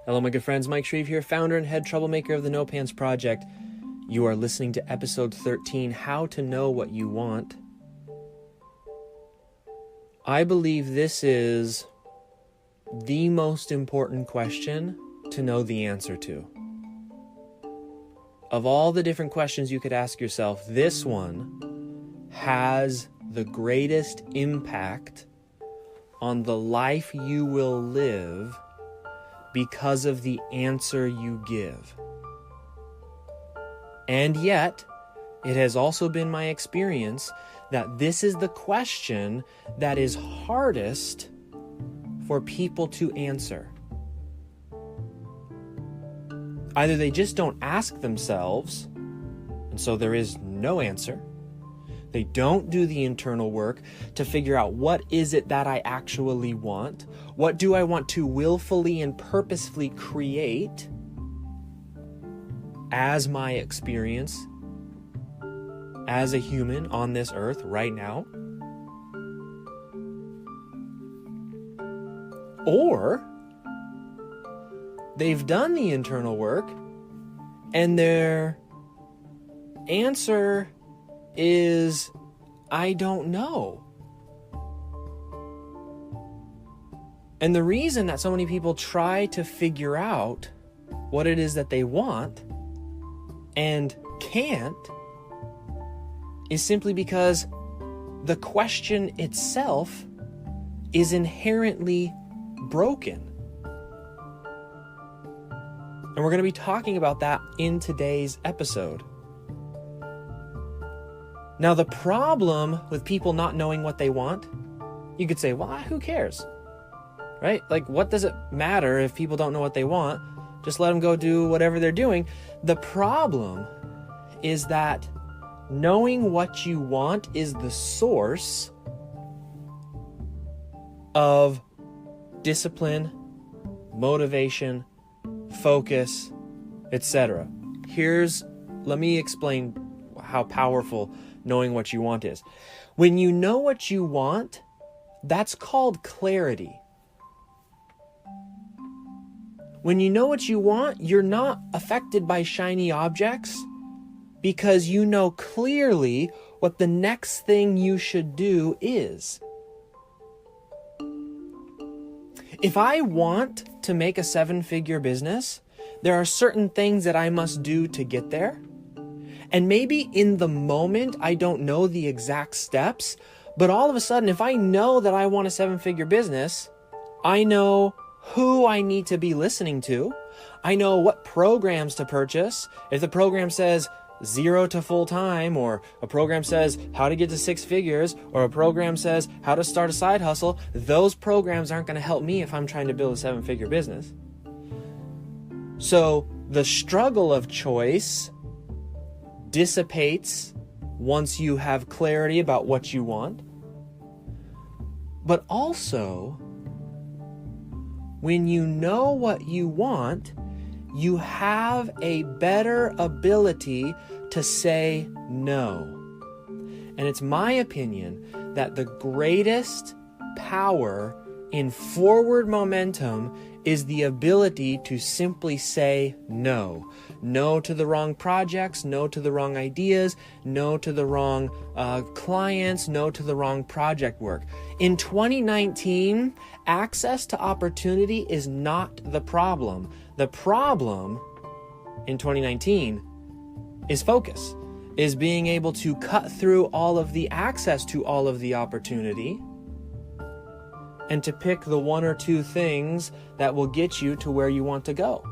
Hello, my good friends. Mike Shreeve here, founder and head troublemaker of the No Pants Project. You are listening to episode 13, How to Know What You Want. I believe this is the most important question to know the answer to. Of all the different questions you could ask yourself, this one has the greatest impact on the life you will live because of the answer you give. And yet, it has also been my experience that this is the question that is hardest for people to answer. Either they just don't ask themselves, and so there is no answer. They don't do the internal work to figure out what is it that I actually want? What do I want to willfully and purposefully create as my experience as a human on this earth right now? Or they've done the internal work and their answer is, I don't know. And the reason that so many people try to figure out what it is that they want and can't is simply because the question itself is inherently broken. And we're going to be talking about that in today's episode. Now, the problem with people not knowing what they want, you could say, well, who cares? Right? Like, what does it matter if people don't know what they want? Just let them go do whatever they're doing. The problem is that knowing what you want is the source of discipline, motivation, focus, etc. Let me explain how powerful knowing what you want is. When you know what you want, that's called clarity. When you know what you want, you're not affected by shiny objects because you know clearly what the next thing you should do is. If I want to make a 7-figure business, there are certain things that I must do to get there. And maybe in the moment, I don't know the exact steps, but all of a sudden, if I know that I want a 7-figure business, I know who I need to be listening to. I know what programs to purchase. If the program says 0 to full time, or a program says how to get to 6 figures, or a program says how to start a side hustle, those programs aren't going to help me if I'm trying to build a 7-figure business. So the struggle of choice dissipates once you have clarity about what you want. But also, when you know what you want, you have a better ability to say no. And it's my opinion that the greatest power in forward momentum is the ability to simply say no. No to the wrong projects, no to the wrong ideas, no to the wrong clients, no to the wrong project work. In 2019, access to opportunity is not the problem. The problem in 2019 is focus, is being able to cut through all of the access to all of the opportunity and to pick the 1 or 2 things that will get you to where you want to go.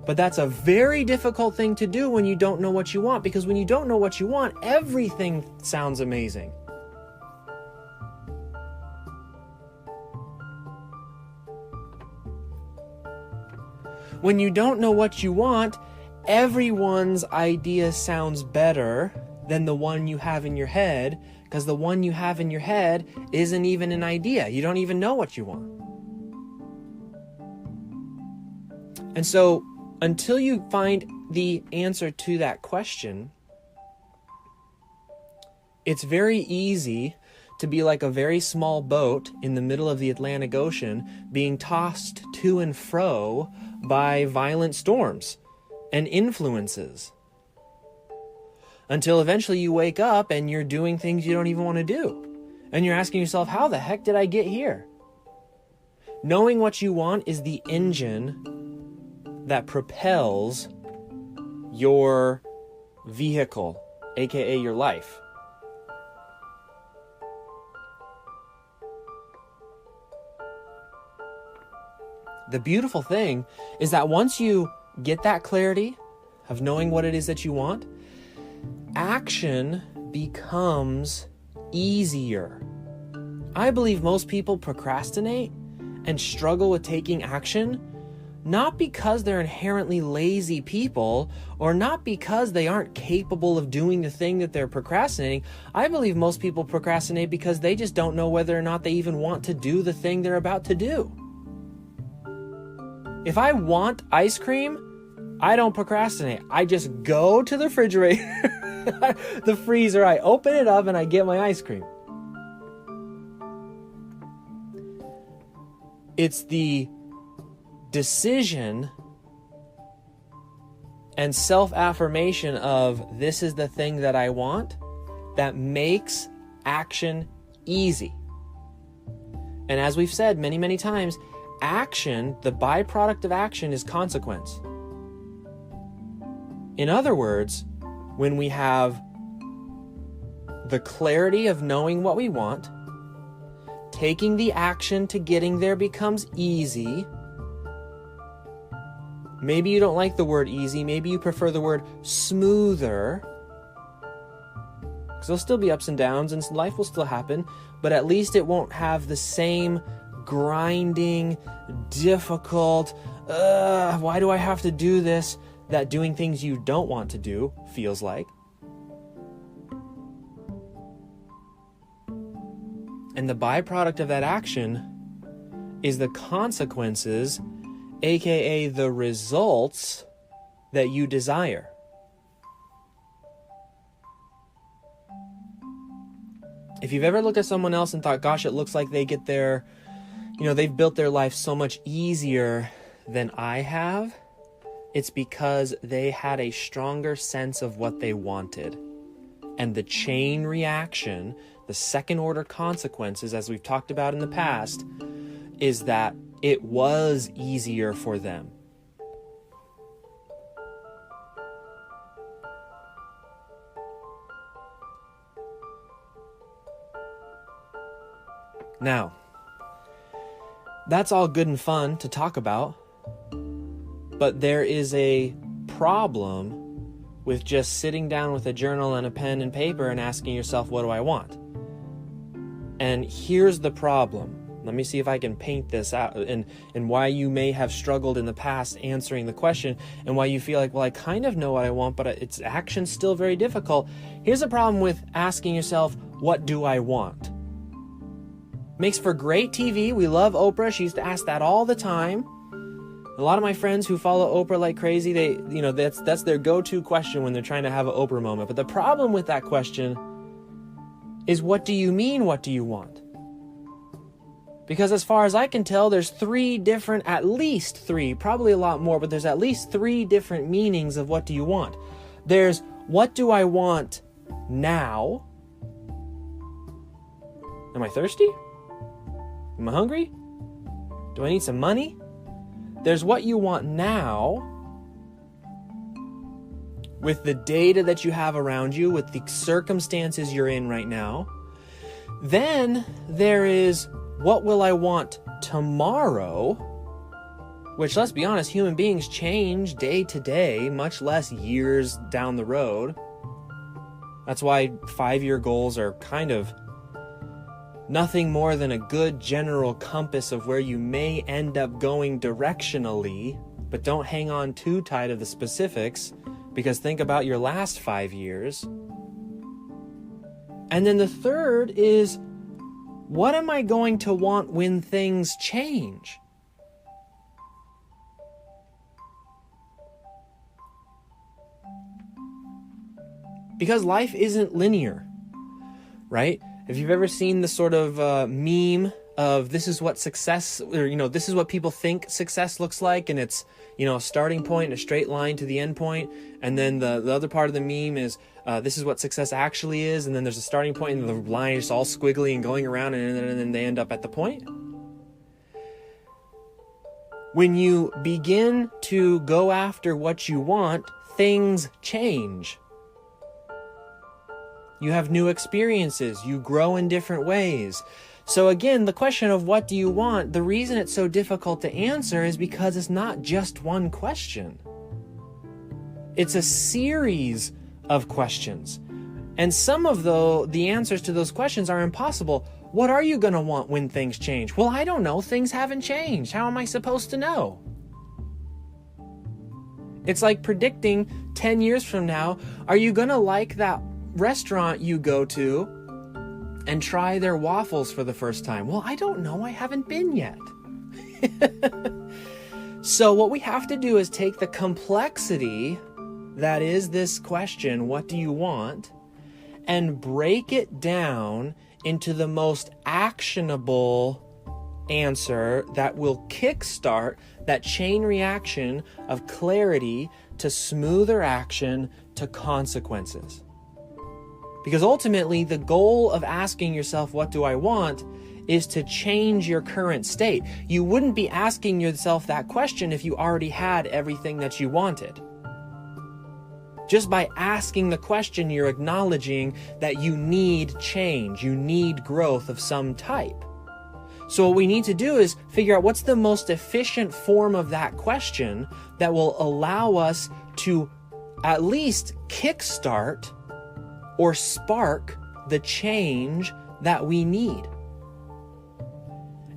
But that's a very difficult thing to do when you don't know what you want, because when you don't know what you want, everything sounds amazing. When you don't know what you want, everyone's idea sounds better than the one you have in your head, because the one you have in your head isn't even an idea. You don't even know what you want. And so until you find the answer to that question, it's very easy to be like a very small boat in the middle of the Atlantic Ocean being tossed to and fro by violent storms and influences. Until eventually you wake up and you're doing things you don't even want to do. And you're asking yourself, how the heck did I get here? Knowing what you want is the engine that propels your vehicle, aka your life. The beautiful thing is that once you get that clarity of knowing what it is that you want, action becomes easier. I believe most people procrastinate and struggle with taking action, not because they're inherently lazy people or not because they aren't capable of doing the thing that they're procrastinating. I believe most people procrastinate because they just don't know whether or not they even want to do the thing they're about to do. If I want ice cream, I don't procrastinate. I just go to the refrigerator, the freezer, I open it up and I get my ice cream. It's the decision and self-affirmation of this is the thing that I want that makes action easy. And as we've said many, many times, action, the byproduct of action is consequence. In other words, when we have the clarity of knowing what we want, taking the action to getting there becomes easy. Maybe you don't like the word easy. Maybe you prefer the word smoother. Because there'll still be ups and downs and life will still happen, but at least it won't have the same grinding, difficult, why do I have to do this, that doing things you don't want to do feels like. And the byproduct of that action is the consequences, aka the results that you desire. If you've ever looked at someone else and thought, gosh, it looks like they get their, they've built their life so much easier than I have, it's because they had a stronger sense of what they wanted. And the chain reaction, the second order consequences, as we've talked about in the past, is that it was easier for them. Now, that's all good and fun to talk about, but there is a problem with just sitting down with a journal and a pen and paper and asking yourself, what do I want? And here's the problem. Let me see if I can paint this out and why you may have struggled in the past answering the question and why you feel like, well, I kind of know what I want, but it's action's still very difficult. Here's the problem with asking yourself, what do I want? Makes for great TV. We love Oprah. She used to ask that all the time. A lot of my friends who follow Oprah like crazy, that's their go-to question when they're trying to have an Oprah moment. But the problem with that question is, what do you mean, what do you want? Because as far as I can tell, there's at least three, probably a lot more, but there's at least three different meanings of what do you want. There's, what do I want now? Am I thirsty? Am I hungry? Do I need some money? There's what you want now, with the data that you have around you, with the circumstances you're in right now. Then there is, what will I want tomorrow? Which, let's be honest, human beings change day to day, much less years down the road. That's why 5-year goals are kind of nothing more than a good general compass of where you may end up going directionally, but don't hang on too tight to the specifics, because think about your last 5 years. And then the third is, what am I going to want when things change? Because life isn't linear, right? If you've ever seen the sort of meme of this is what success, or, this is what people think success looks like, and it's, a starting point and a straight line to the end point, and then the other part of the meme is this is what success actually is, and then there's a starting point and the line is all squiggly and going around, and then they end up at the point. When you begin to go after what you want, things change. You have new experiences. You grow in different ways. So again, the question of what do you want, the reason it's so difficult to answer is because it's not just one question. It's a series of questions. And some of the answers to those questions are impossible. What are you going to want when things change? Well, I don't know. Things haven't changed. How am I supposed to know? It's like predicting 10 years from now, are you going to like that restaurant you go to and try their waffles for the first time? Well, I don't know. I haven't been yet. So what we have to do is take the complexity that is this question, what do you want, and break it down into the most actionable answer that will kickstart that chain reaction of clarity to smoother action to consequences. Because ultimately, the goal of asking yourself, what do I want, is to change your current state. You wouldn't be asking yourself that question if you already had everything that you wanted. Just by asking the question, you're acknowledging that you need change, you need growth of some type. So what we need to do is figure out what's the most efficient form of that question that will allow us to at least kickstart or spark the change that we need.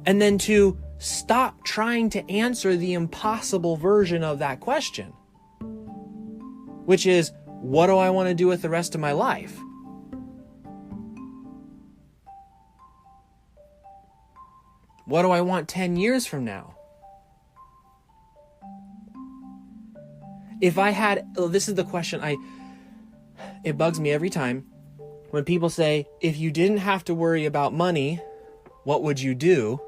And then to stop trying to answer the impossible version of that question, which is, what do I want to do with the rest of my life? What do I want 10 years from now? If I had, this is the question it bugs me every time when people say, if you didn't have to worry about money, what would you do?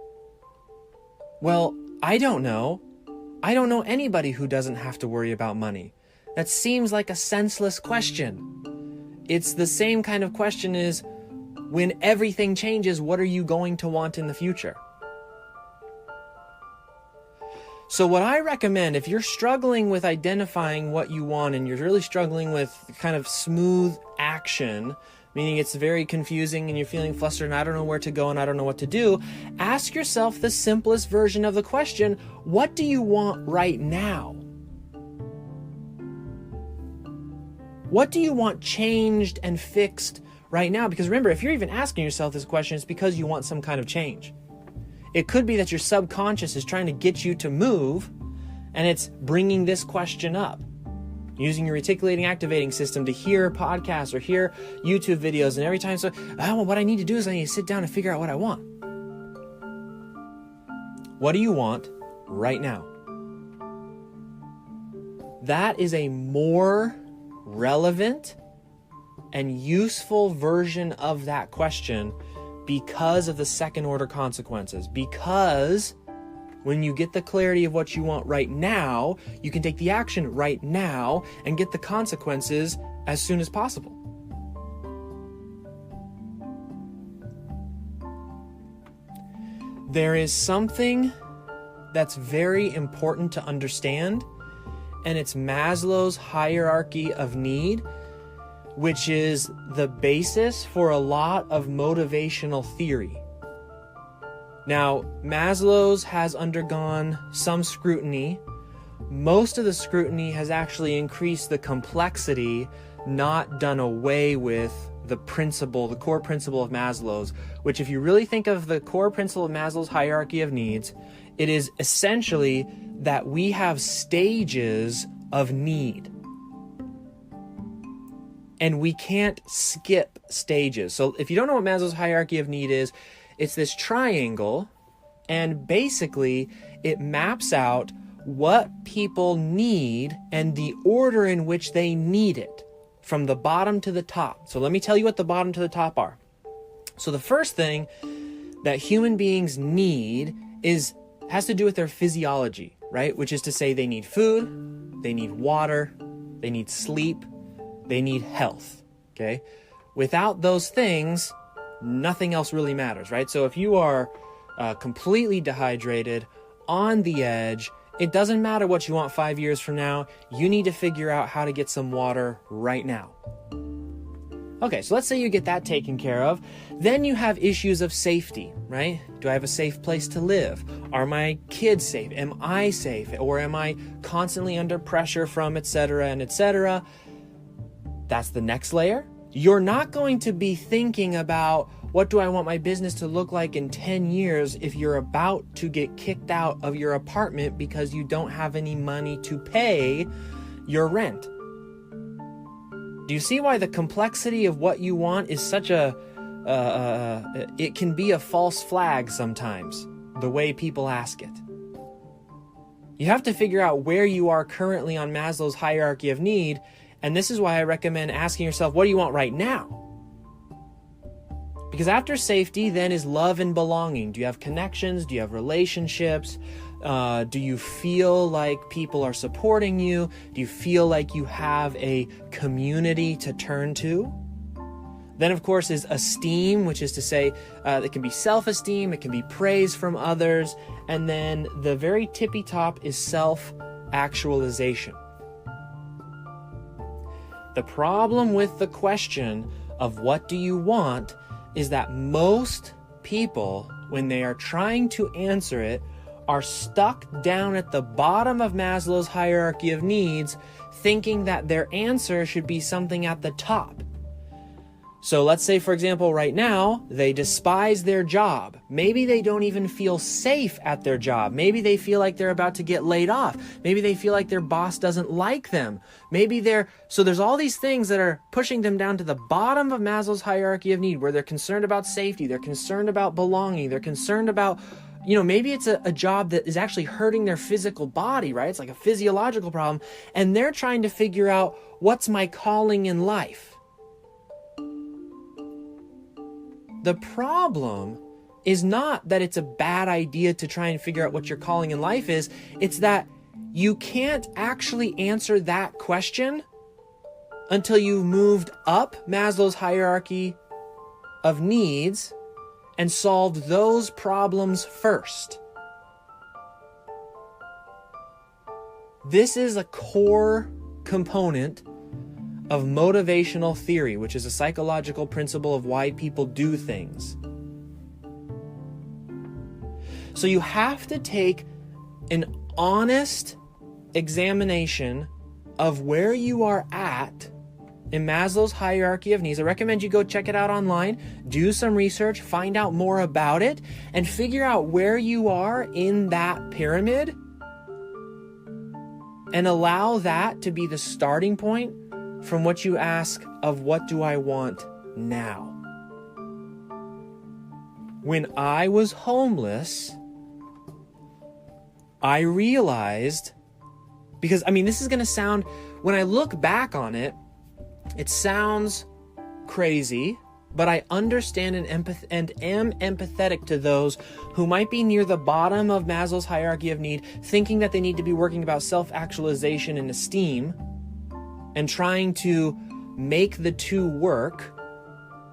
Well, I don't know. I don't know anybody who doesn't have to worry about money. That seems like a senseless question. It's the same kind of question as, when everything changes, what are you going to want in the future? So what I recommend, if you're struggling with identifying what you want and you're really struggling with kind of smooth action, meaning it's very confusing and you're feeling flustered and I don't know where to go and I don't know what to do, ask yourself the simplest version of the question, what do you want right now? What do you want changed and fixed right now? Because remember, if you're even asking yourself this question, it's because you want some kind of change. It could be that your subconscious is trying to get you to move, and it's bringing this question up. Using your reticulating activating system to hear podcasts or hear YouTube videos, and every time, what I need to do is I need to sit down and figure out what I want. What do you want right now? That is a more relevant and useful version of that question because of the second order consequences. Because when you get the clarity of what you want right now, you can take the action right now and get the consequences as soon as possible. There is something that's very important to understand, and it's Maslow's hierarchy of need, which is the basis for a lot of motivational theory. Now, Maslow's has undergone some scrutiny. Most of the scrutiny has actually increased the complexity, not done away with the principle, the core principle of Maslow's, which if you really think of the core principle of Maslow's hierarchy of needs, it is essentially that we have stages of need. And we can't skip stages. So if you don't know what Maslow's hierarchy of need is, it's this triangle, and basically it maps out what people need and the order in which they need it from the bottom to the top. So let me tell you what the bottom to the top are. So the first thing that human beings need has to do with their physiology, right? Which is to say they need food, they need water, they need sleep, they need health, okay? Without those things, nothing else really matters, right? So if you are completely dehydrated, on the edge, it doesn't matter what you want 5 years from now. You need to figure out how to get some water right now. Okay, so let's say you get that taken care of. Then you have issues of safety, right? Do I have a safe place to live? Are my kids safe? Am I safe? Or am I constantly under pressure from et cetera and et cetera? That's the next layer. You're not going to be thinking about what do I want my business to look like in 10 years if you're about to get kicked out of your apartment because you don't have any money to pay your rent. Do you see why the complexity of what you want is such it can be a false flag sometimes, the way people ask it. You have to figure out where you are currently on Maslow's hierarchy of need, and this is why I recommend asking yourself, what do you want right now? Because after safety, then is love and belonging. Do you have connections? Do you have relationships? Do you feel like people are supporting you? Do you feel like you have a community to turn to? Then, of course, is esteem, which is to say it can be self-esteem, it can be praise from others, and then the very tippy top is self-actualization. The problem with the question of what do you want is that most people, when they are trying to answer it, are stuck down at the bottom of Maslow's hierarchy of needs, thinking that their answer should be something at the top. So let's say, for example, right now, they despise their job. Maybe they don't even feel safe at their job. Maybe they feel like they're about to get laid off. Maybe they feel like their boss doesn't like them. So there's all these things that are pushing them down to the bottom of Maslow's hierarchy of need, where they're concerned about safety, they're concerned about belonging, they're concerned about, maybe it's a job that is actually hurting their physical body, right? It's like a physiological problem. And they're trying to figure out, what's my calling in life? The problem is not that it's a bad idea to try and figure out what your calling in life is. It's that you can't actually answer that question until you've moved up Maslow's hierarchy of needs and solved those problems first. This is a core component of motivational theory, which is a psychological principle of why people do things. So you have to take an honest examination of where you are at in Maslow's hierarchy of needs. I recommend you go check it out online, do some research, find out more about it, and figure out where you are in that pyramid, and allow that to be the starting point from what you ask of what do I want now. When I was homeless, I realized, because this is going to sound, when I look back on it, it sounds crazy, but I understand and am empathetic to those who might be near the bottom of Maslow's hierarchy of need, thinking that they need to be working about self-actualization and esteem, and trying to make the two work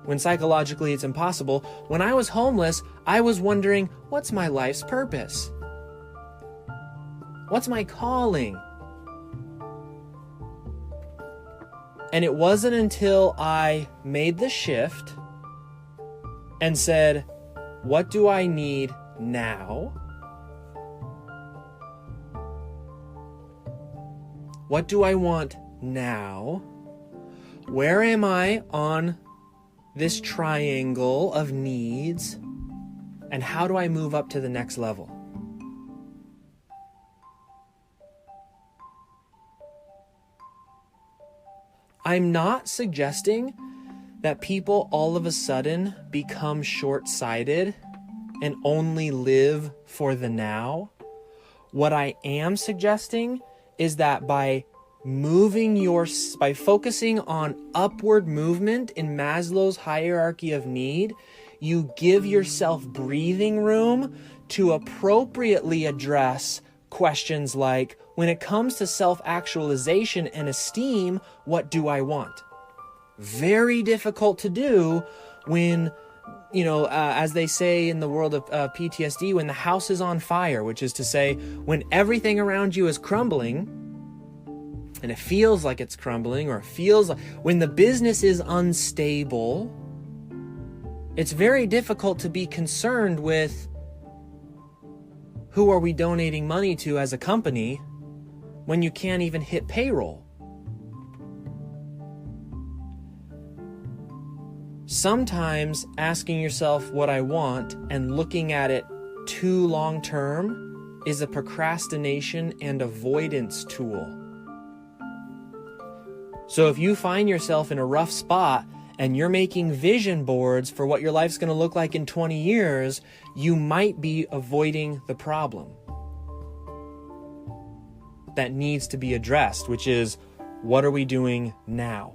when psychologically it's impossible. When I was homeless, I was wondering, what's my life's purpose? What's my calling? And it wasn't until I made the shift and said, what do I need now? What do I want now? Where am I on this triangle of needs? And how do I move up to the next level? I'm not suggesting that people all of a sudden become short-sighted and only live for the now. What I am suggesting is that by focusing on upward movement in Maslow's hierarchy of need, you give yourself breathing room to appropriately address questions like, when it comes to self-actualization and esteem, what do I want? Very difficult to do when, as they say in the world of PTSD, when the house is on fire, which is to say, when everything around you is crumbling, and it feels like it's crumbling, or it feels like when the business is unstable, it's very difficult to be concerned with who are we donating money to as a company when you can't even hit payroll. Sometimes asking yourself what I want and looking at it too long term is a procrastination and avoidance tool. So if you find yourself in a rough spot and you're making vision boards for what your life's going to look like in 20 years, you might be avoiding the problem that needs to be addressed, which is, what are we doing now?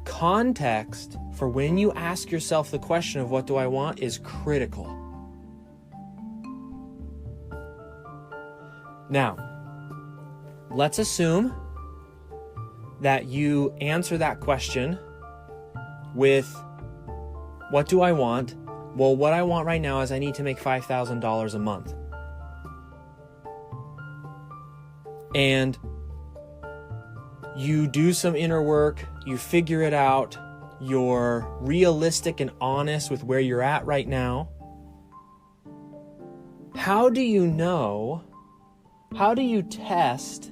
Context for when you ask yourself the question of what do I want is critical. Now, let's assume that you answer that question with, what do I want? Well, what I want right now is I need to make $5,000 a month. And you do some inner work, you figure it out, you're realistic and honest with where you're at right now. How do you know? How do you test?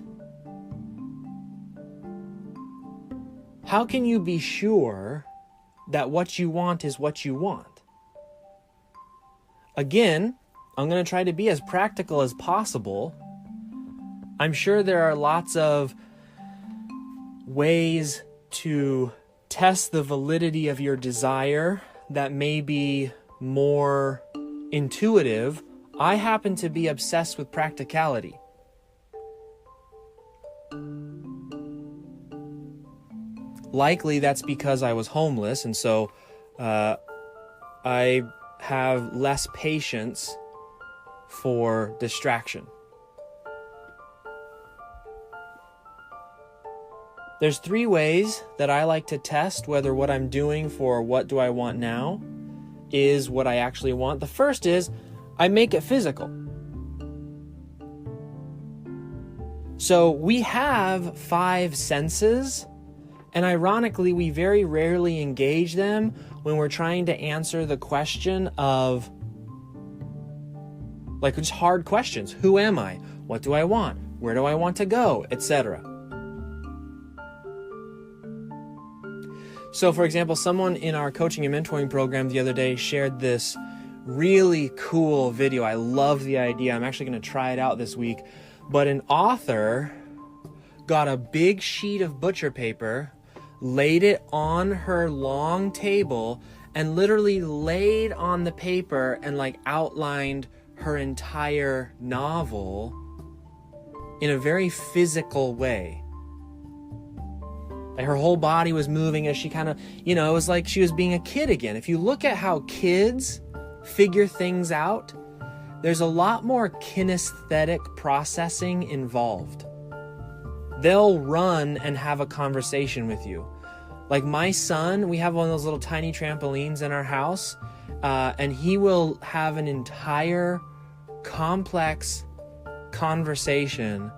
How can you be sure that what you want is what you want? Again, I'm going to try to be as practical as possible. I'm sure there are lots of ways to test the validity of your desire that may be more intuitive. I happen to be obsessed with practicality. Likely that's because I was homeless, and so I have less patience for distraction. There's 3 ways that I like to test whether what I'm doing for what do I want now is what I actually want. The first is I make it physical. So we have 5 senses, and ironically, we very rarely engage them when we're trying to answer the question of, like, just hard questions. Who am I? What do I want? Where do I want to go? Etc. So, for example, someone in our coaching and mentoring program the other day shared this really cool video. I love the idea. I'm actually going to try it out this week. But an author got a big sheet of butcher paper, laid it on her long table, and literally laid on the paper and outlined her entire novel in a very physical way. Like her whole body was moving as she kind of, it was like she was being a kid again. If you look at how kids figure things out, there's a lot more kinesthetic processing involved. They'll run and have a conversation with you. Like my son, we have one of those little tiny trampolines in our house, and he will have an entire complex conversation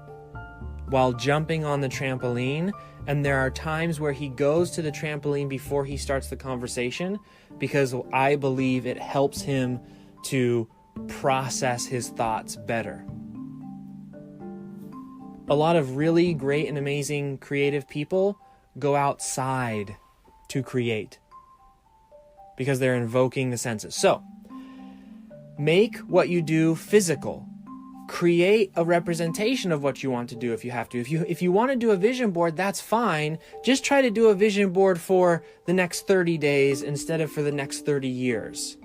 while jumping on the trampoline. And there are times where he goes to the trampoline before he starts the conversation because I believe it helps him to process his thoughts better. A lot of really great and amazing creative people go outside to create because they're invoking the senses. So, make what you do physical. Create a representation of what you want to do if you have to. If you want to do a vision board, that's fine. Just try to do a vision board for the next 30 days instead of for the next 30 years.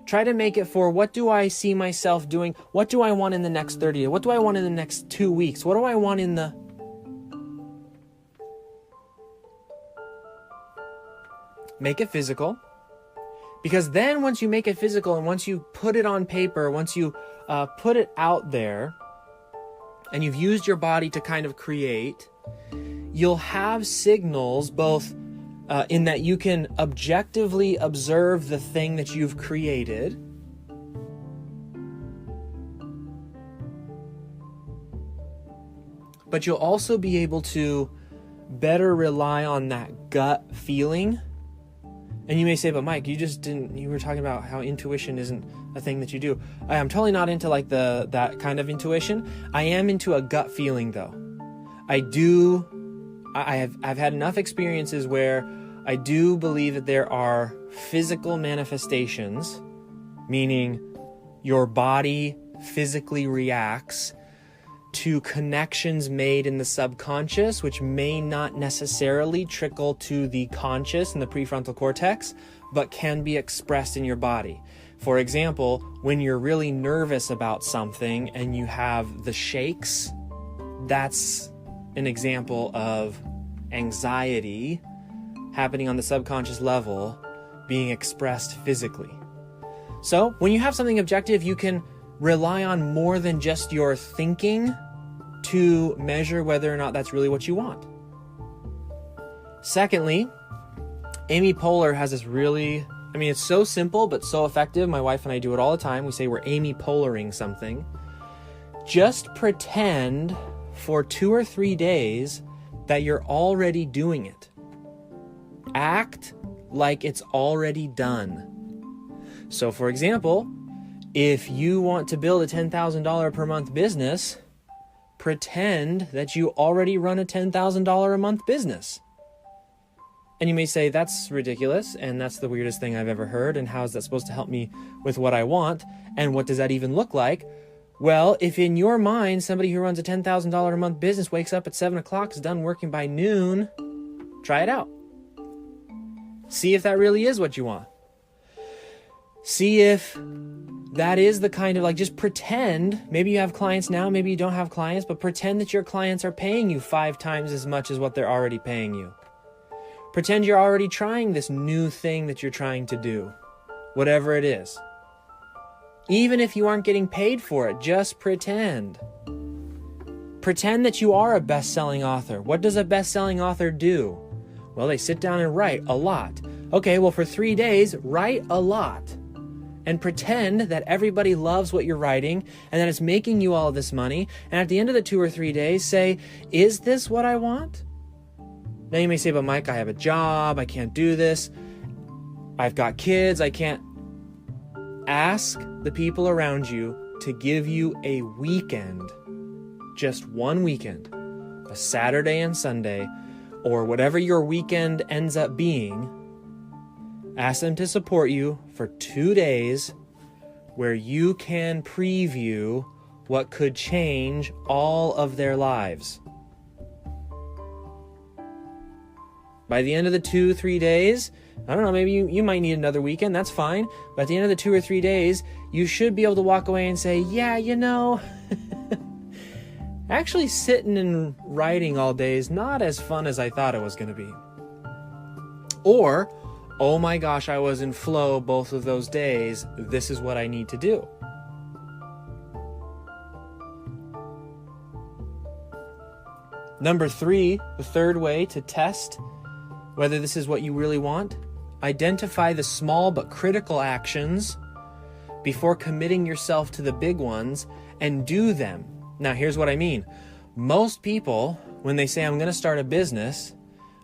Try to make it for, what do I see myself doing? What do I want in the next 30 days? What do I want in the next 2 weeks? What do I want in the... make it physical. Because then once you make it physical and once you put it on paper, once you put it out there and you've used your body to kind of create, you'll have signals both in that you can objectively observe the thing that you've created, but you'll also be able to better rely on that gut feeling. And you may say, but Mike, you were talking about how intuition isn't a thing that you do. I'm totally not into like that kind of intuition. I am into a gut feeling though. I've had enough experiences where I do believe that there are physical manifestations, meaning your body physically reacts to connections made in the subconscious, which may not necessarily trickle to the conscious and the prefrontal cortex, but can be expressed in your body. For example, when you're really nervous about something and you have the shakes, that's an example of anxiety happening on the subconscious level being expressed physically. So when you have something objective, you can rely on more than just your thinking to measure whether or not that's really what you want. Secondly, Amy Poehler has this it's so simple but so effective. My wife and I do it all the time. We say we're Amy Poehlering something. Just pretend for 2 or 3 days that you're already doing it. Act like it's already done. So for example, if you want to build a $10,000 per month business, pretend that you already run a $10,000 a month business. And you may say, that's ridiculous, and that's the weirdest thing I've ever heard, and how is that supposed to help me with what I want, and what does that even look like? Well, if in your mind, somebody who runs a $10,000 a month business wakes up at 7 o'clock, is done working by noon, try it out. See if that really is what you want. See if that is the kind of, just pretend, maybe you have clients now, maybe you don't have clients, but pretend that your clients are paying you 5 times as much as what they're already paying you. Pretend you're already trying this new thing that you're trying to do, whatever it is. Even if you aren't getting paid for it, just pretend. Pretend that you are a best-selling author. What does a best-selling author do? Well, they sit down and write a lot. Okay, well, for 3 days, write a lot. And pretend that everybody loves what you're writing and that it's making you all this money. And at the end of the 2 or 3 days, say, is this what I want? Now you may say, but Mike, I have a job. I can't do this. I've got kids. I can't. Ask the people around you to give you a weekend, just one weekend, a Saturday and Sunday, or whatever your weekend ends up being. Ask them to support you for 2 days where you can preview what could change all of their lives. By the end of the 2-3 days, I don't know, maybe you might need another weekend, that's fine. But at the end of the 2 or 3 days, you should be able to walk away and say, yeah, actually sitting and writing all day is not as fun as I thought it was going to be. Or, oh my gosh, I was in flow both of those days. This is what I need to do. Number 3, the third way to test whether this is what you really want, identify the small but critical actions before committing yourself to the big ones and do them. Now, here's what I mean. Most people, when they say, I'm going to start a business,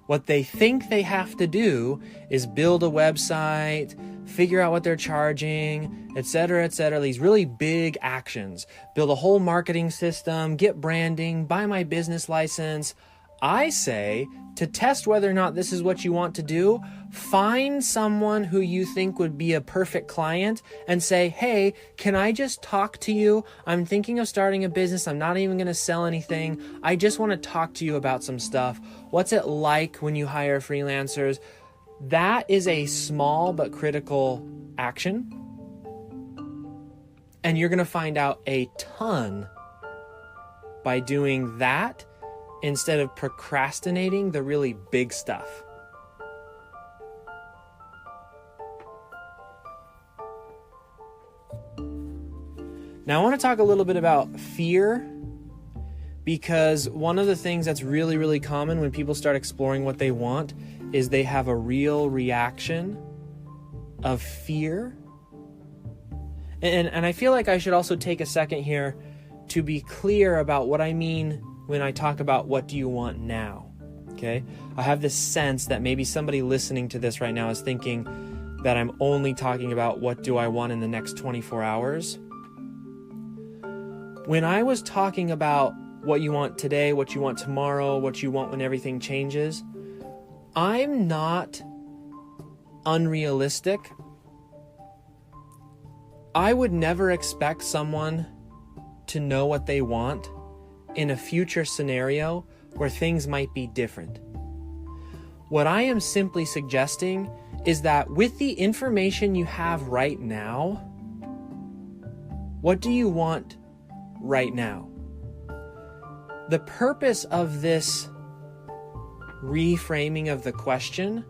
what they think they have to do is build a website, figure out what they're charging, etc., these really big actions. Build a whole marketing system, get branding, buy my business license. I say, to test whether or not this is what you want to do, find someone who you think would be a perfect client and say, hey, can I just talk to you? I'm thinking of starting a business. I'm not even going to sell anything. I just want to talk to you about some stuff. What's it like when you hire freelancers? That is a small but critical action. And you're going to find out a ton by doing that instead of procrastinating the really big stuff. Now, I want to talk a little bit about fear, because one of the things that's really, really common when people start exploring what they want is they have a real reaction of fear. And I feel like I should also take a second here to be clear about what I mean when I talk about what do you want now, okay? I have this sense that maybe somebody listening to this right now is thinking that I'm only talking about what do I want in the next 24 hours. When I was talking about what you want today, what you want tomorrow, what you want when everything changes, I'm not unrealistic. I would never expect someone to know what they want in a future scenario where things might be different. What I am simply suggesting is that with the information you have right now, what do you want right now? The purpose of this reframing of the question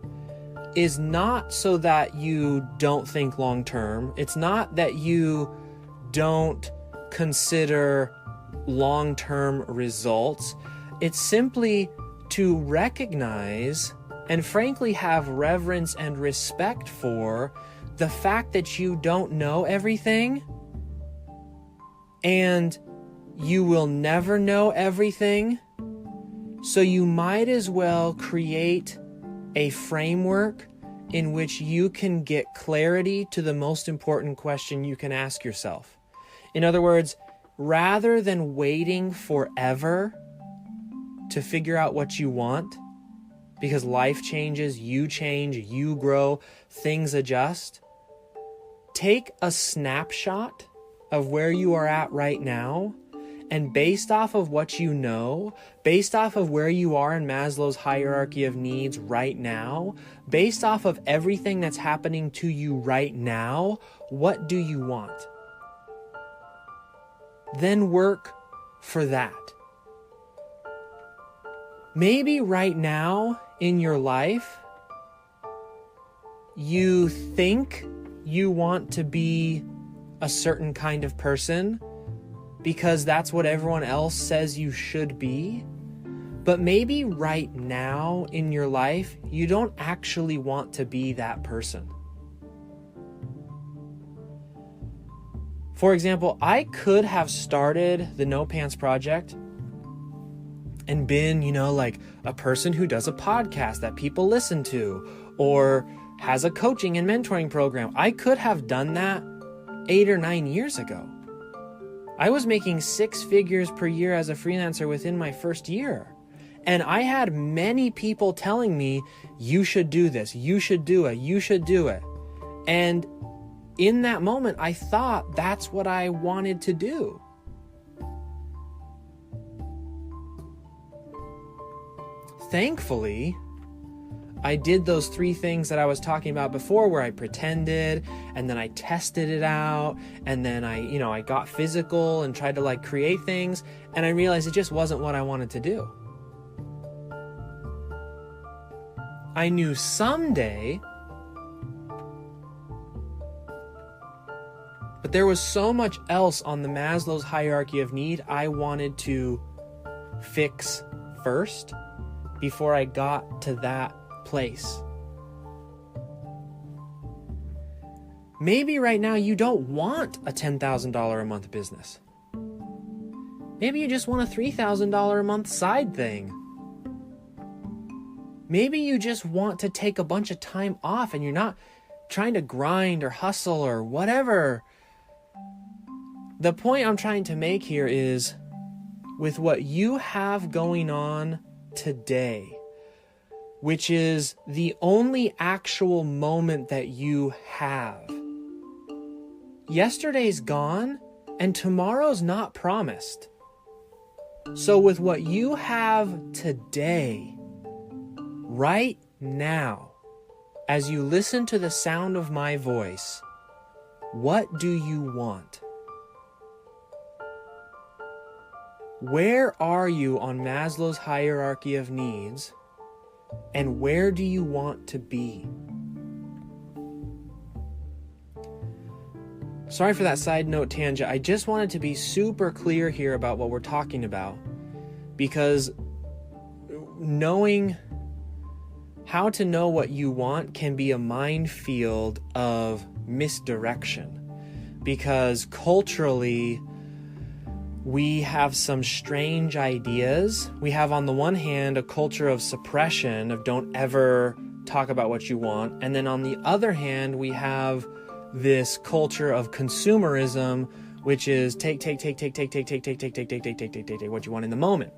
is not so that you don't think long term. It's not that you don't consider long-term results. It's simply to recognize and frankly have reverence and respect for the fact that you don't know everything and you will never know everything. So you might as well create a framework in which you can get clarity to the most important question you can ask yourself. In other words, rather than waiting forever to figure out what you want, because life changes, you change, you grow, things adjust, take a snapshot of where you are at right now, and based off of what you know, based off of where you are in Maslow's hierarchy of needs right now, based off of everything that's happening to you right now, what do you want? Then work for that. Maybe right now in your life, you think you want to be a certain kind of person because that's what everyone else says you should be. But maybe right now in your life, you don't actually want to be that person. For example, I could have started the No Pants Project and been, like a person who does a podcast that people listen to or has a coaching and mentoring program. I could have done that 8 or 9 years ago. I was making 6 figures per year as a freelancer within my first year. And I had many people telling me, you should do this, you should do it, you should do it. And in that moment, I thought that's what I wanted to do. Thankfully, I did those 3 things that I was talking about before, where I pretended and then I tested it out and then I got physical and tried to create things, and I realized it just wasn't what I wanted to do. I knew someday, but there was so much else on the Maslow's hierarchy of need I wanted to fix first before I got to that place. Maybe right now you don't want a $10,000 a month business. Maybe you just want a $3,000 a month side thing. Maybe you just want to take a bunch of time off and you're not trying to grind or hustle or whatever. The point I'm trying to make here is, with what you have going on today, which is the only actual moment that you have. Yesterday's gone and tomorrow's not promised. So with what you have today, right now, as you listen to the sound of my voice, what do you want? Where are you on Maslow's hierarchy of needs? And where do you want to be? sorry for that side note tangent. I just wanted to be super clear here about what we're talking about, because knowing how to know what you want can be a minefield of misdirection, because culturally we have some strange ideas. We have, on the one hand, a culture of suppression, of don't ever talk about what you want. And then on the other hand, we have this culture of consumerism, which is take what you want in the moment,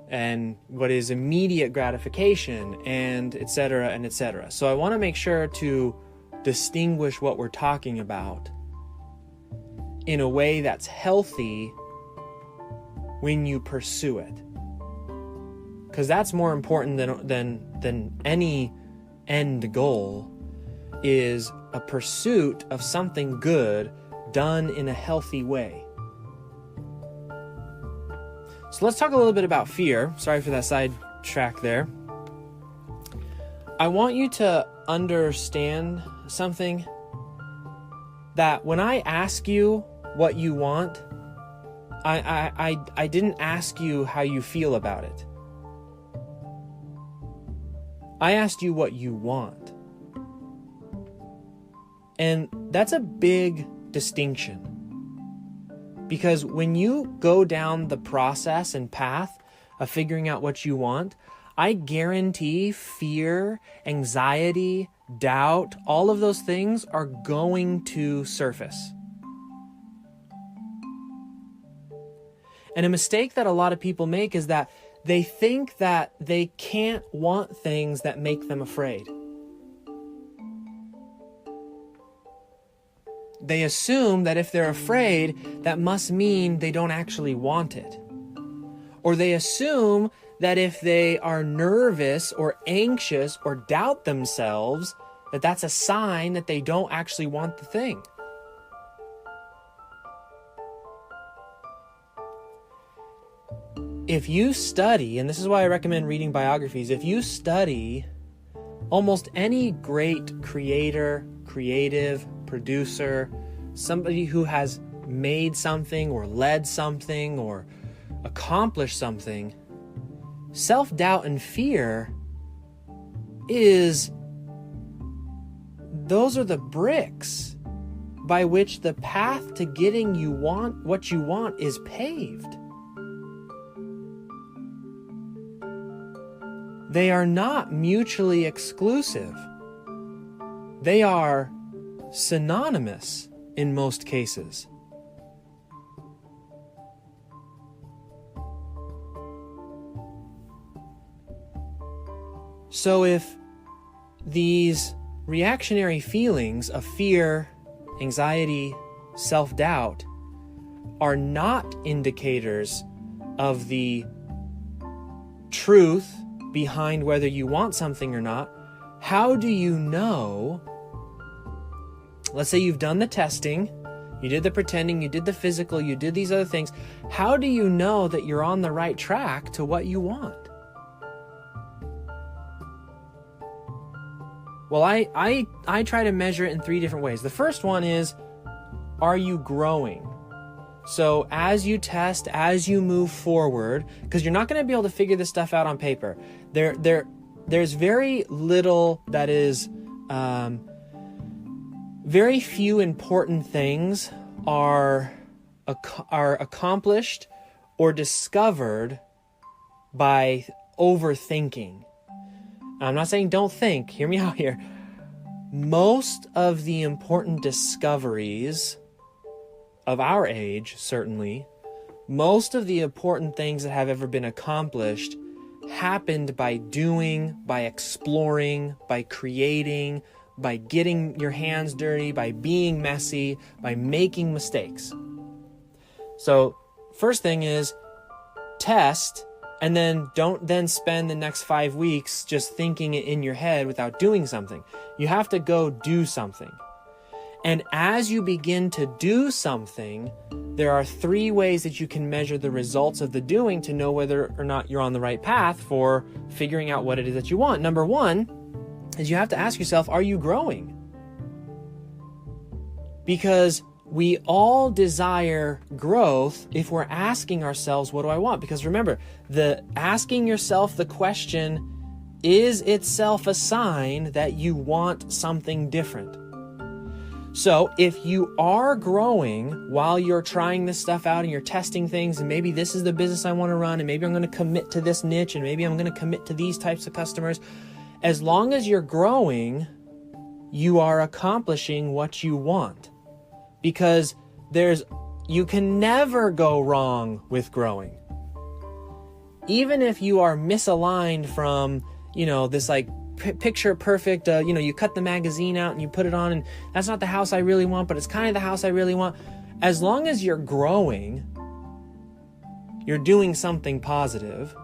and what is immediate gratification, and et cetera, and et cetera. So I want to make sure to distinguish what we're talking about in a way that's healthy when you pursue it, because that's more important than any end goal, is a pursuit of something good done in a healthy way. So let's talk a little bit about fear. Sorry for that side track there. I want you to understand something, that when I ask you what you want, I didn't ask you how you feel about it. I asked you what you want. And that's a big distinction, because when you go down the process and path of figuring out what you want, I guarantee fear, anxiety, doubt, all of those things are going to surface. And a mistake that a lot of people make is that they think that they can't want things that make them afraid. They assume that if they're afraid, that must mean they don't actually want it. Or they assume that if they are nervous or anxious or doubt themselves, that that's a sign that they don't actually want the thing. If you study, and this is why I recommend reading biographies, if you study almost any great creator, creative, producer, somebody who has made something or led something or accomplished something, self-doubt and fear those are the bricks by which the path to getting what you want is paved. They are not mutually exclusive. They are synonymous in most cases. So if these reactionary feelings of fear, anxiety, self-doubt are not indicators of the truth behind whether you want something or not, how do you know? Let's say you've done the testing, you did the pretending, you did the physical, you did these other things. How do you know that you're on the right track to what you want? Well, I try to measure it in 3 different ways. The first one is, are you growing? So as you test, as you move forward, because you're not going to be able to figure this stuff out on paper. There's very little that is, very few important things are accomplished or discovered by overthinking. I'm not saying don't think, hear me out here. Most of the important discoveries of our age, certainly, most of the important things that have ever been accomplished happened by doing, by exploring, by creating, by getting your hands dirty, by being messy, by making mistakes. So, first thing is test, and then don't then spend the next 5 weeks just thinking it in your head without doing something. You have to go do something. And as you begin to do something, there are 3 ways that you can measure the results of the doing to know whether or not you're on the right path for figuring out what it is that you want. Number 1 is you have to ask yourself, are you growing? Because we all desire growth if we're asking ourselves, what do I want? Because remember, the asking yourself the question is itself a sign that you want something different. So if you are growing while you're trying this stuff out and you're testing things, and maybe this is the business I want to run, and maybe I'm going to commit to this niche, and maybe I'm going to commit to these types of customers, as long as you're growing, you are accomplishing what you want. Because you can never go wrong with growing. Even if you are misaligned from, this like picture perfect, you cut the magazine out and you put it on and that's not the house I really want, but it's kind of the house I really want. As long as you're growing, you're doing something positive.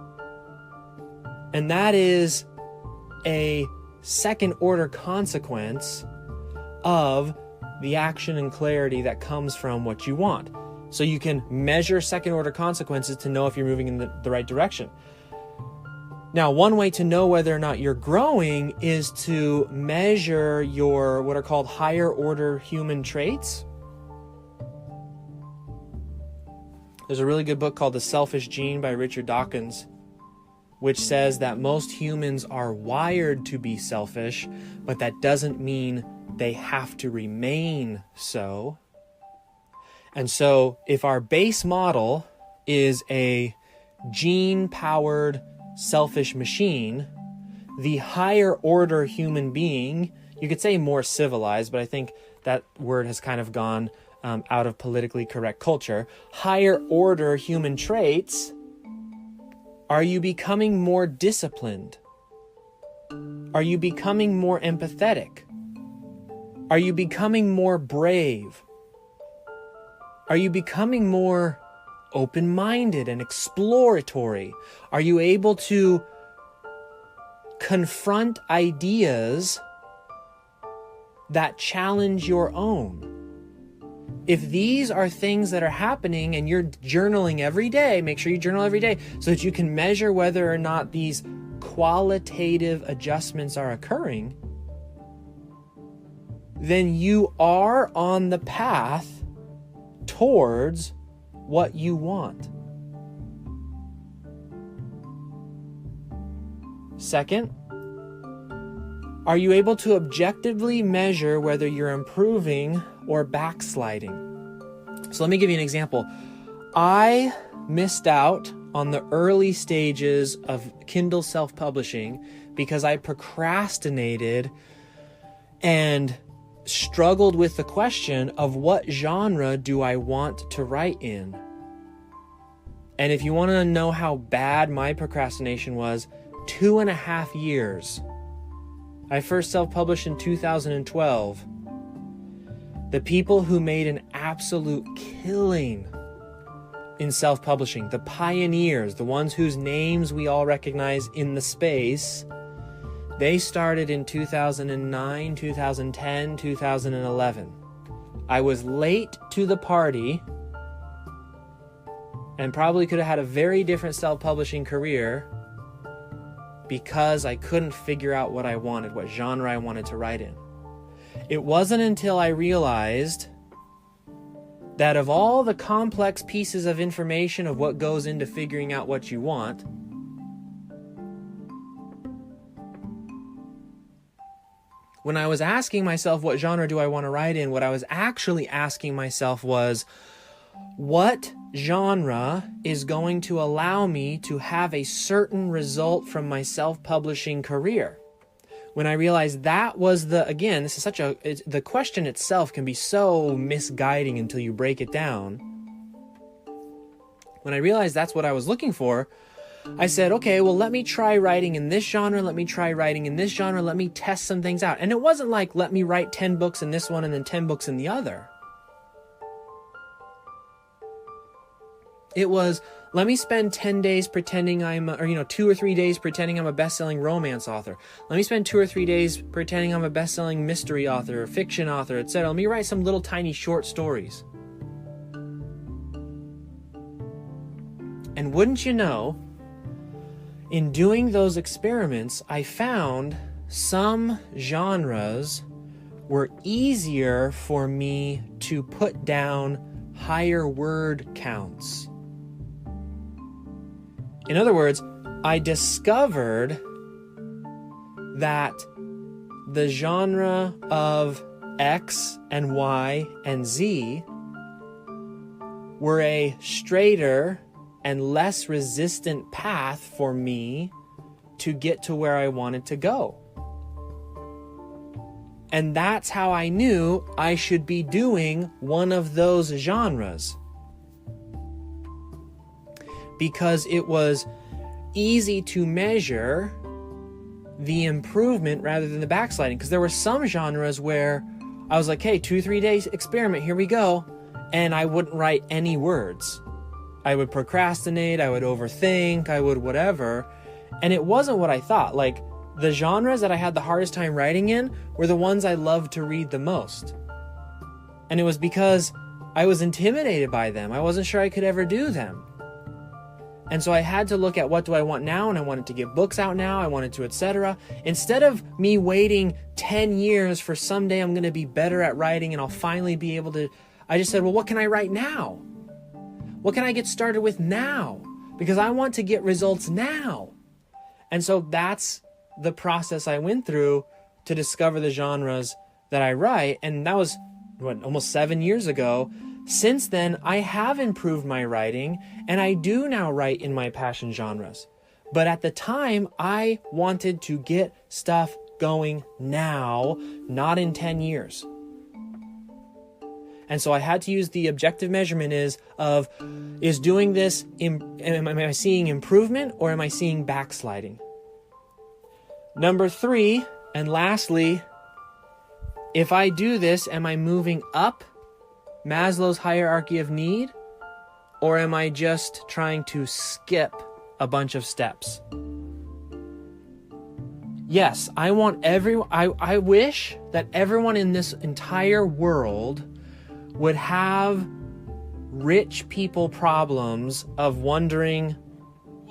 And that is a second order consequence of the action and clarity that comes from what you want. So you can measure second order consequences to know if you're moving in the right direction. Now, one way to know whether or not you're growing is to measure your what are called higher order human traits. There's a really good book called The Selfish Gene by Richard Dawkins, which says that most humans are wired to be selfish, but that doesn't mean they have to remain so. And so if our base model is a gene-powered selfish machine, the higher order human being, you could say more civilized, but I think that word has kind of gone out of politically correct culture. Higher order human traits, are you becoming more disciplined? Are you becoming more empathetic? Are you becoming more brave? Are you becoming more open-minded and exploratory? Are you able to confront ideas that challenge your own? If these are things that are happening and you're journaling every day, make sure you journal every day so that you can measure whether or not these qualitative adjustments are occurring, then you are on the path towards what you want. Second, are you able to objectively measure whether you're improving or backsliding? So let me give you an example. I missed out on the early stages of Kindle self-publishing because I procrastinated and struggled with the question of what genre do I want to write in? And if you want to know how bad my procrastination was, 2.5 years. I first self-published in 2012. The people who made an absolute killing in self-publishing, the pioneers, the ones whose names we all recognize in the space, they started in 2009, 2010, 2011. I was late to the party and probably could have had a very different self-publishing career because I couldn't figure out what I wanted, what genre I wanted to write in. It wasn't until I realized that of all the complex pieces of information of what goes into figuring out what you want, when I was asking myself, what genre do I want to write in? What I was actually asking myself was, what genre is going to allow me to have a certain result from my self-publishing career? When I realized that was again, this is the question itself can be so misguiding until you break it down. When I realized that's what I was looking for, I said, okay, well, let me try writing in this genre. Let me try writing in this genre. Let me test some things out. And it wasn't like, let me write 10 books in this one and then 10 books in the other. It was, let me spend 10 days pretending 2 or 3 days pretending I'm a best-selling romance author. Let me spend 2 or 3 days pretending I'm a best-selling mystery author, or fiction author, etc. Let me write some little tiny short stories. And wouldn't you know, in doing those experiments, I found some genres were easier for me to put down higher word counts. In other words, I discovered that the genre of X and Y and Z were a straighter and less resistant path for me to get to where I wanted to go. And that's how I knew I should be doing one of those genres. Because it was easy to measure the improvement rather than the backsliding. Because there were some genres where I was like, hey, 2-3 days experiment, here we go. And I wouldn't write any words. I would procrastinate, I would overthink, I would whatever. And it wasn't what I thought. Like, the genres that I had the hardest time writing in were the ones I loved to read the most. And it was because I was intimidated by them. I wasn't sure I could ever do them. And so I had to look at what do I want now, and I wanted to get books out now, I wanted to, etc. Instead of me waiting 10 years for someday I'm going to be better at writing and I'll finally be able to, I just said, well, what can I write now? What can I get started with now? Because I want to get results now. And so that's the process I went through to discover the genres that I write. And that was, almost 7 years ago. Since then, I have improved my writing, and I do now write in my passion genres. But at the time, I wanted to get stuff going now, not in 10 years. And so I had to use the objective measurement is doing this, am I seeing improvement or am I seeing backsliding? Number 3, and lastly, if I do this, am I moving up Maslow's hierarchy of need, or am I just trying to skip a bunch of steps? Yes, I wish that everyone in this entire world would have rich people problems of wondering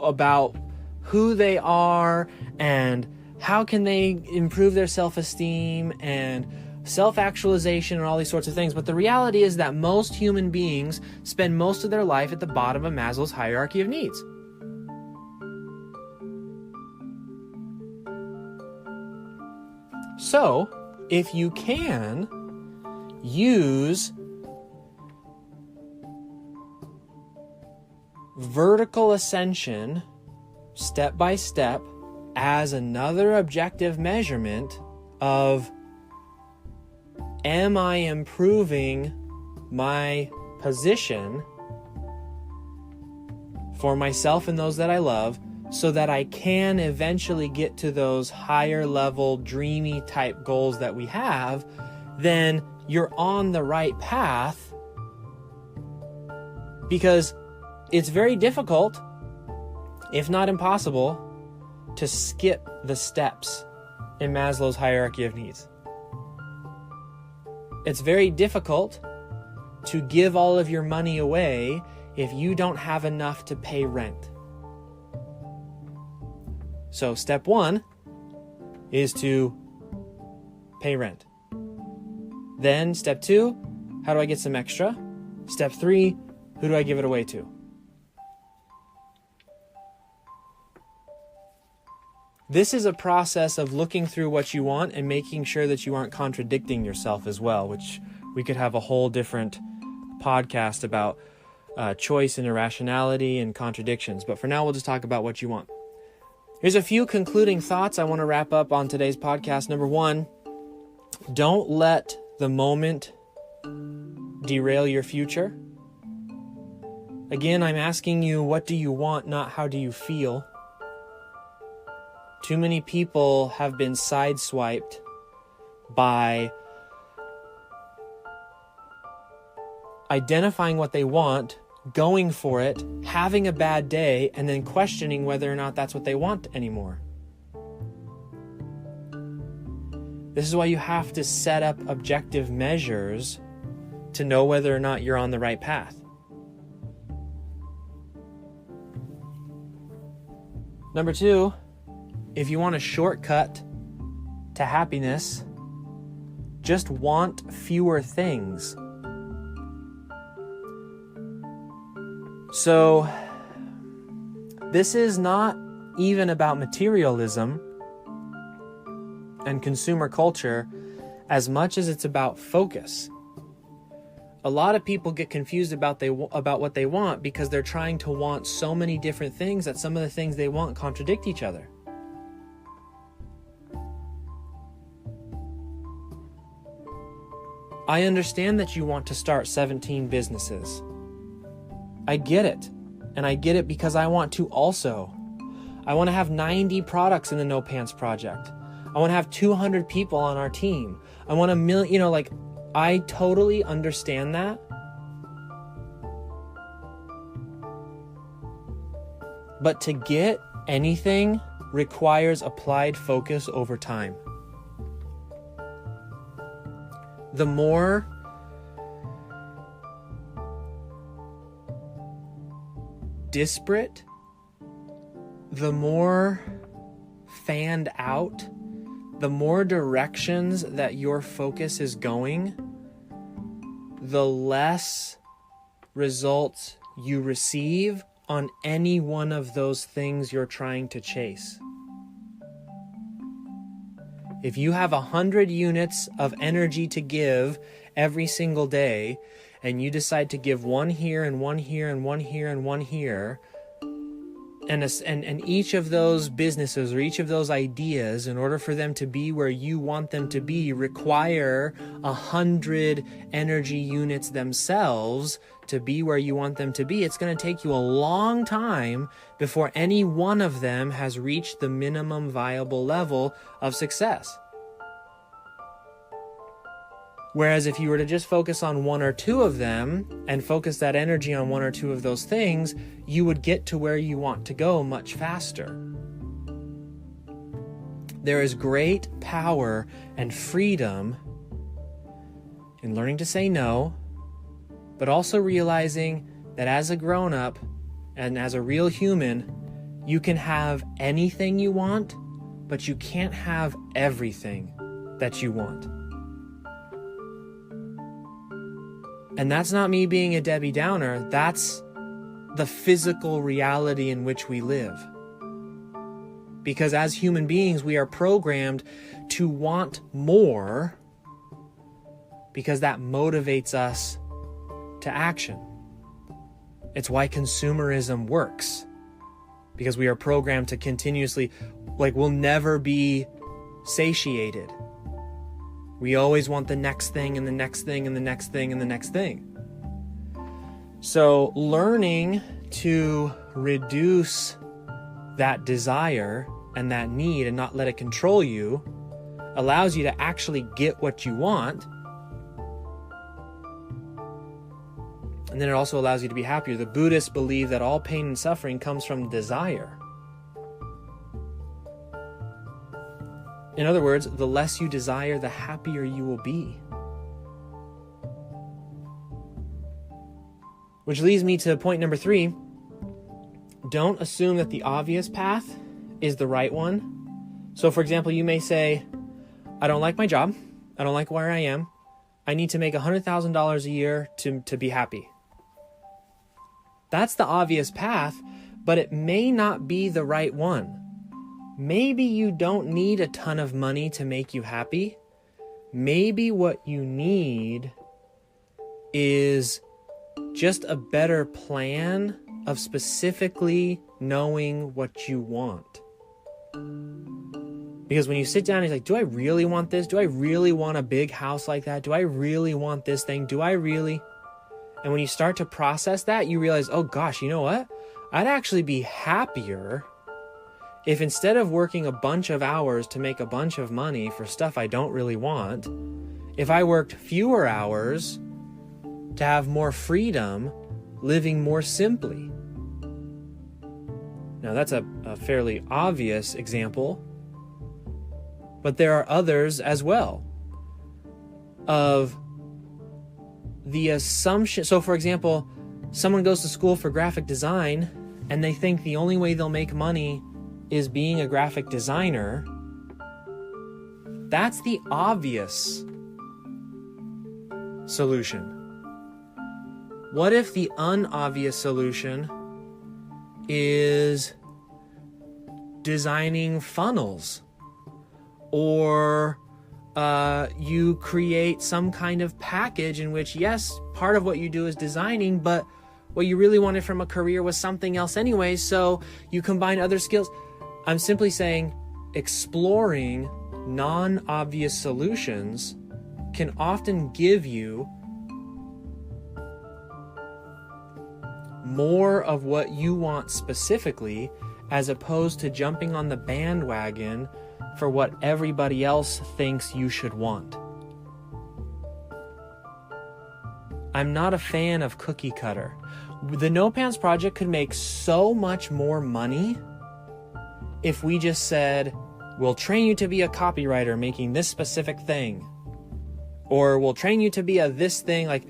about who they are and how can they improve their self-esteem and self-actualization and all these sorts of things. But the reality is that most human beings spend most of their life at the bottom of Maslow's hierarchy of needs. So, if you can, use vertical ascension step by step as another objective measurement of, am I improving my position for myself and those that I love so that I can eventually get to those higher level dreamy type goals that we have? Then you're on the right path, because it's very difficult, if not impossible, to skip the steps in Maslow's hierarchy of needs. It's very difficult to give all of your money away if you don't have enough to pay rent. So step 1 is to pay rent. Then step 2, how do I get some extra? Step 3, who do I give it away to? This is a process of looking through what you want and making sure that you aren't contradicting yourself as well, which we could have a whole different podcast about choice and irrationality and contradictions. But for now, we'll just talk about what you want. Here's a few concluding thoughts I want to wrap up on today's podcast. Number 1, don't let the moment derail your future. Again, I'm asking you, what do you want, not how do you feel? Too many people have been sideswiped by identifying what they want, going for it, having a bad day, and then questioning whether or not that's what they want anymore. This is why you have to set up objective measures to know whether or not you're on the right path. Number 2, if you want a shortcut to happiness, just want fewer things. So this is not even about materialism and consumer culture as much as it's about focus. A lot of people get confused about what they want because they're trying to want so many different things that some of the things they want contradict each other. I understand that you want to start 17 businesses. I get it. And I get it because I want to also. I want to have 90 products in the No Pants Project. I want to have 200 people on our team. I want 1 million, I totally understand that. But to get anything requires applied focus over time. The more disparate, the more fanned out, the more directions that your focus is going, the less results you receive on any one of those things you're trying to chase. If you have 100 units of energy to give every single day, and you decide to give one here and one here and one here and one here, and each of those businesses or each of those ideas, in order for them to be where you want them to be, require 100 energy units themselves to be where you want them to be, it's going to take you a long time before any one of them has reached the minimum viable level of success. Whereas if you were to just focus on one or two of them and focus that energy on one or two of those things, you would get to where you want to go much faster. There is great power and freedom in learning to say no, but also realizing that as a grown-up and as a real human, you can have anything you want, but you can't have everything that you want. And that's not me being a Debbie Downer. That's the physical reality in which we live. Because as human beings, we are programmed to want more because that motivates us to action. It's why consumerism works. Because we are programmed to continuously, we'll never be satiated. We always want the next thing and the next thing and the next thing and the next thing. So learning to reduce that desire and that need and not let it control you allows you to actually get what you want. And then it also allows you to be happier. The Buddhists believe that all pain and suffering comes from desire. In other words, the less you desire, the happier you will be. Which leads me to point number 3. Don't assume that the obvious path is the right one. So for example, you may say, I don't like my job. I don't like where I am. I need to make $100,000 a year to be happy. That's the obvious path, but it may not be the right one. Maybe you don't need a ton of money to make you happy. Maybe what you need is just a better plan of specifically knowing what you want. Because when you sit down and you're like, do I really want this? Do I really want a big house like that? Do I really want this thing? Do I really? And when you start to process that, you realize, oh gosh, you know what? I'd actually be happier if instead of working a bunch of hours to make a bunch of money for stuff I don't really want, if I worked fewer hours to have more freedom, living more simply. Now that's a fairly obvious example, but there are others as well of the assumption. So for example, someone goes to school for graphic design and they think the only way they'll make money is being a graphic designer. That's the obvious solution? What if the unobvious solution is designing funnels? Or you create some kind of package in which, yes, part of what you do is designing, but what you really wanted from a career was something else anyway, so you combine other skills. I'm simply saying exploring non-obvious solutions can often give you more of what you want specifically, as opposed to jumping on the bandwagon for what everybody else thinks you should want. I'm not a fan of cookie cutter. The No Pants Project could make so much more money if we just said, we'll train you to be a copywriter making this specific thing. Or we'll train you to be a this thing. Like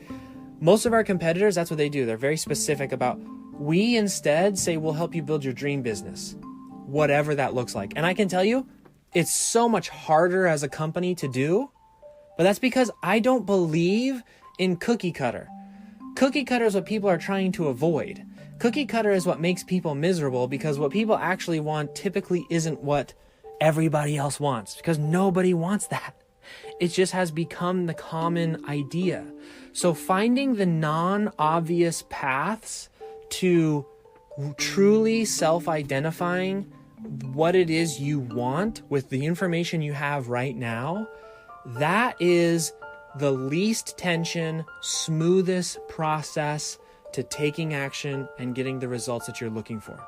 most of our competitors, that's what they do. They're very specific about, we instead say, we'll help you build your dream business, whatever that looks like. And I can tell you, it's so much harder as a company to do, but that's because I don't believe in cookie cutter. Cookie cutter is what people are trying to avoid. Cookie cutter is what makes people miserable, because what people actually want typically isn't what everybody else wants, because nobody wants that. It just has become the common idea. So finding the non-obvious paths to truly self-identifying what it is you want with the information you have right now, that is the least tension, smoothest process to taking action and getting the results that you're looking for.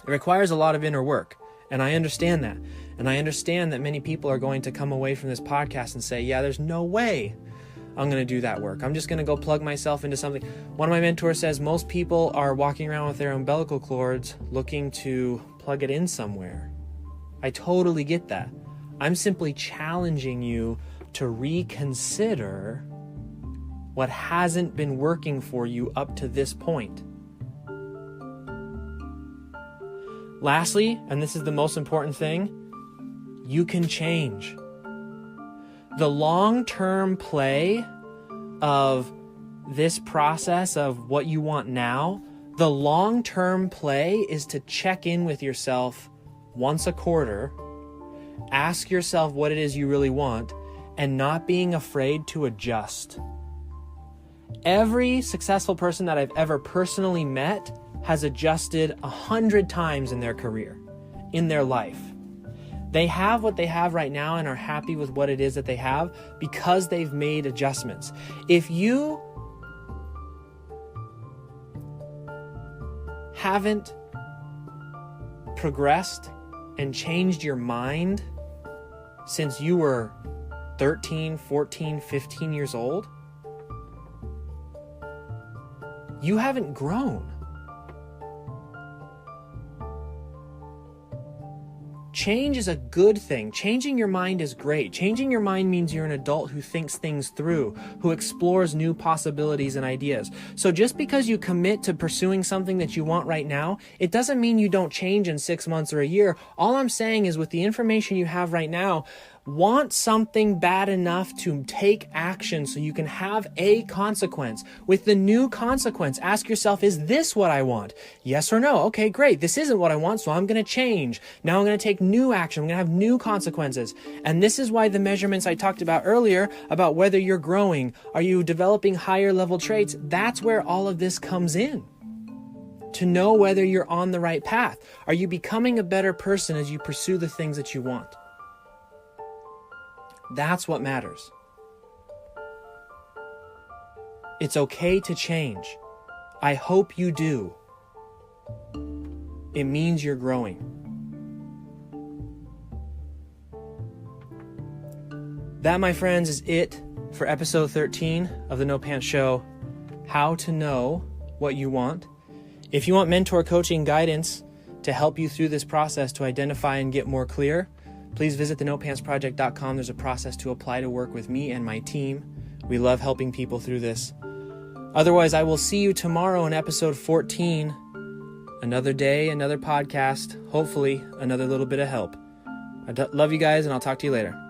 It requires a lot of inner work, and I understand that. And I understand that many people are going to come away from this podcast and say, yeah, there's no way I'm going to do that work. I'm just going to go plug myself into something. One of my mentors says most people are walking around with their umbilical cords looking to plug it in somewhere. I totally get that. I'm simply challenging you to reconsider what hasn't been working for you up to this point. Lastly, and this is the most important thing, you can change. The long-term play of this process of what you want now, the long-term play is to check in with yourself once a quarter, ask yourself what it is you really want, and not being afraid to adjust. Every successful person that I've ever personally met has adjusted 100 times in their career, in their life. They have what they have right now and are happy with what it is that they have because they've made adjustments. If you haven't progressed and changed your mind since you were 13, 14, 15 years old, you haven't grown. Change is a good thing. Changing your mind is great. Changing your mind means you're an adult who thinks things through, who explores new possibilities and ideas. So just because you commit to pursuing something that you want right now, it doesn't mean you don't change in 6 months or a year. All I'm saying is with the information you have right now, want something bad enough to take action so you can have a consequence. With the new consequence, ask yourself, is this what I want? Yes or no? Okay, great. This isn't what I want, so I'm going to change. Now I'm going to take new action. I'm going to have new consequences. And this is why the measurements I talked about earlier about whether you're growing, are you developing higher level traits? That's where all of this comes in. To know whether you're on the right path. Are you becoming a better person as you pursue the things that you want? That's what matters. It's okay to change. I hope you do. It means you're growing. That, my friends, is it for episode 13 of the No Pants Show. How to know what you want. If you want mentor coaching guidance to help you through this process to identify and get more clear, please visit thenopantsproject.com. There's a process to apply to work with me and my team. We love helping people through this. Otherwise, I will see you tomorrow in episode 14. Another day, another podcast, hopefully another little bit of help. I love you guys, and I'll talk to you later.